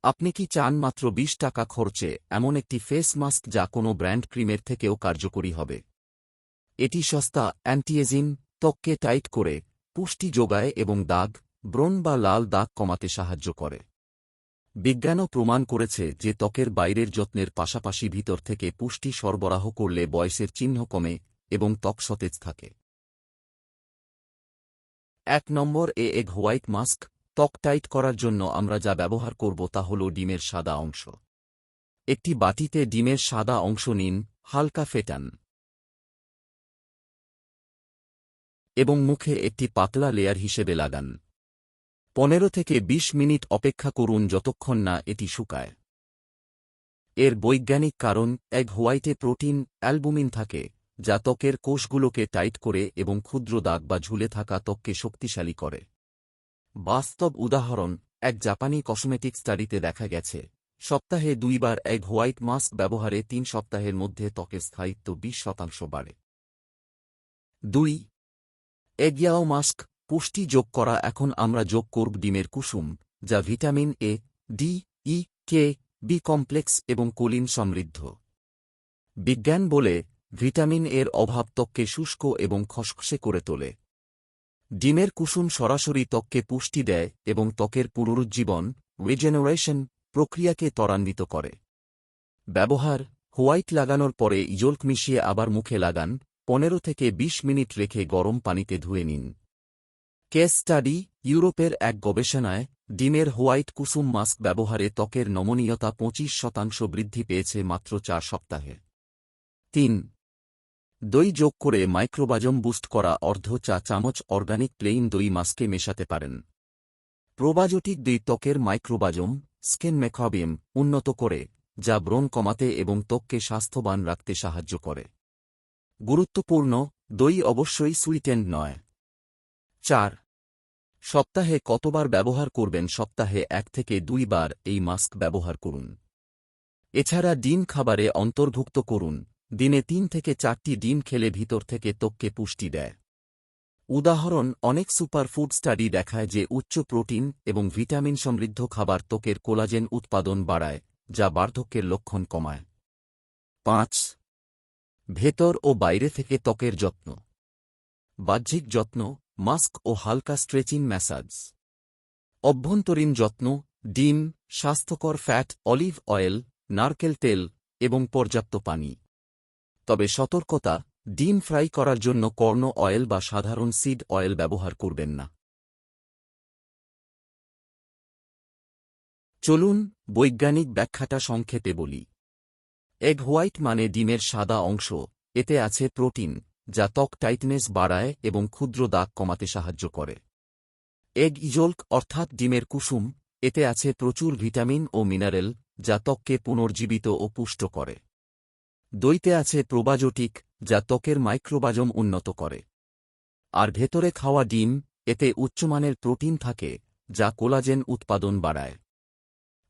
আপনি কি চান মাত্র 20 টাকা খরচে এমন একটি ফেস মাস্ক যা কোনো ব্র্যান্ড ক্রিমের থেকেও কার্যকরী হবে? এটি সস্তা, অ্যান্টি-এজিং, ত্বককে টাইট করে, পুষ্টি যোগায় এবং দাগ, ব্রণ বা লাল দাগ কমাতে সাহায্য করে। বিজ্ঞানও প্রমাণ করেছে যে ত্বকের বাইরের যত্নের পাশাপাশি ভিতর থেকে পুষ্টি সরবরাহ করলে বয়সের চিহ্ন কমে এবং ত্বক সতেজ থাকে। 1 নম্বর এগ হোয়াইট মাস্ক। ত্বক টাইট করার জন্য আমরা যা ব্যবহার করব তা হল ডিমের সাদা অংশ। একটি বাটিতে ডিমের সাদা অংশ নিন, হালকা ফেটান এবং মুখে একটি পাতলা লেয়ার হিসেবে লাগান। 15 থেকে 20 মিনিট অপেক্ষা করুন যতক্ষণ না এটি শুকায়। এর বৈজ্ঞানিক কারণ, এগ হোয়াইটে প্রোটিন, অ্যালবুমিন থাকে, যা ত্বকের কোষগুলোকে টাইট করে এবং ক্ষুদ্র দাগ বা ঝুলে থাকা ত্বককে শক্তিশালী করে। বাস্তব উদাহরণ, এক জাপানি কসমেটিক স্টাডিতে দেখা গেছে, সপ্তাহে 2 বার এগ হোয়াইট মাস্ক ব্যবহারে 3 সপ্তাহের মধ্যে ত্বকের স্থায়িত্ব 20% বাড়ে। 2. এগ ইয়াও মাস্ক। পুষ্টি যোগ করা। এখন আমরা যোগ করব ডিমের কুসুম, যা vitamin A, D, E, K, B complex এবং কোলিন সমৃদ্ধ। বিজ্ঞান বলে, ভিটামিন এর অভাব ত্বককে শুষ্ক এবং খসখসে করে তোলে। ডিমের কুসুম সরাসরি ত্বককে পুষ্টি দেয় এবং ত্বকের পুনরুজ্জীবন, রিজেনারেশন প্রক্রিয়াকে ত্বরান্বিত করে। ব্যবহার, হোয়াইট লাগানোর পরে ইজোল্ক মিশিয়ে আবার মুখে লাগান, 15 থেকে 20 মিনিট রেখে গরম পানিতে ধুয়ে নিন। কেস স্টাডি, ইউরোপের এক গবেষণায় ডিমের হোয়াইট কুসুম মাস্ক ব্যবহারে ত্বকের নমনীয়তা 25% বৃদ্ধি পেয়েছে মাত্র 4 সপ্তাহে। 3. দই যোগ করে মাইক্রোবাজম বুস্ট করা। অর্ধ চা চামচ অর্গানিক প্লেইন দই মাস্কে মেশাতে পারেন। প্রোবায়োটিক দই ত্বকের মাইক্রোবাজম, স্কিন মেকাবিয়াম উন্নত করে, যা ব্রণ কমাতে এবং ত্বককে স্বাস্থ্যবান রাখতে সাহায্য করে। গুরুত্বপূর্ণ, দই অবশ্যই সুইটেন্ড নয়। 4. সপ্তাহে কতবার ব্যবহার করবেন? সপ্তাহে 1 থেকে 2 বার এই মাস্ক ব্যবহার করুন। এছাড়া ডিম খাবারে অন্তর্ভুক্ত করুন। দিনে 3 থেকে 4টি ডিম খেলে ভিতর থেকে ত্বককে পুষ্টি দেয়। উদাহরণ, অনেক সুপারফুড স্টাডি দেখায় যে উচ্চ প্রোটিন এবং ভিটামিন সমৃদ্ধ খাবার ত্বকের কোলাজেন উৎপাদন বাড়ায়, যা বার্ধক্যের লক্ষণ কমায়। 5. ভেতর ও বাইরে থেকে ত্বকের যত্ন। বাহ্যিক যত্ন, মাস্ক ও হালকা স্ট্রেচিং ম্যাসাজ। অভ্যন্তরীণ যত্ন, ডিম, স্বাস্থ্যকর ফ্যাট, অলিভ অয়েল, নারকেল তেল এবং পর্যাপ্ত পানি। তবে সতর্কতা, ডিম ফ্রাই করার জন্য কর্ন অয়েল বা সাধারণ সিড অয়েল ব্যবহার করবেন না। চলুন বৈজ্ঞানিক ব্যাখ্যাটা সংক্ষেপে বলি। এগ হোয়াইট মানে ডিমের সাদা অংশ। এতে আছে প্রোটিন, যা ত্বক টাইটনেস বাড়ায় এবং ক্ষুদ্র দাগ কমাতে সাহায্য করে। এগ ইজোল্ক অর্থাৎ ডিমের কুসুম। এতে আছে প্রচুর ভিটামিন ও মিনারেল, যা ত্বককে পুনর্জীবিত ও পুষ্ট করে। দইতে আছে প্রোবায়োটিক, যা ত্বকের মাইক্রোবাজম উন্নত করে। আর ভেতরে খাওয়া ডিম, এতে উচ্চমানের প্রোটিন থাকে, যা কোলাজেন উৎপাদন বাড়ায়।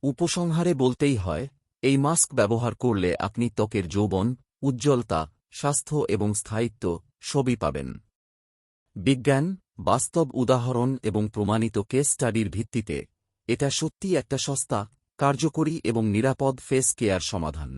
উপসংহারে বলতেই হয়, এই মাস্ক ব্যবহার করলে আপনি ত্বকের যৌবন, উজ্জ্বলতা, স্বাস্থ্য এবং স্থায়িত্ব সবই পাবেন। বিজ্ঞান, বাস্তব উদাহরণ এবং প্রমাণিত কেস স্টাডির ভিত্তিতে এটা সত্যিই একটা সস্তা, কার্যকরী এবং নিরাপদ ফেস কেয়ার সমাধান।